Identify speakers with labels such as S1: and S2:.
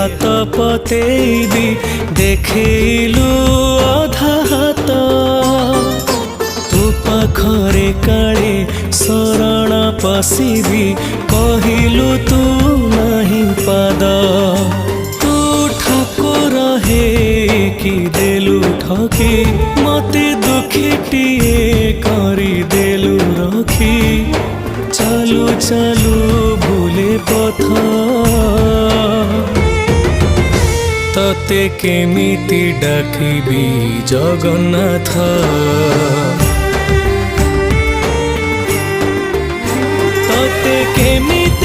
S1: हाथ पतेबी देखिलु अधा हाथ तू पाखरे काले शरण पशिबी कहिलु तू नहीं पाद तू ठाकुर हे कि देलु ठकी मते दुखीटिए करी देलु रखी चालू चालू भूले पथ तते केमिति डाकिबी जगन्नाथ तते केमिति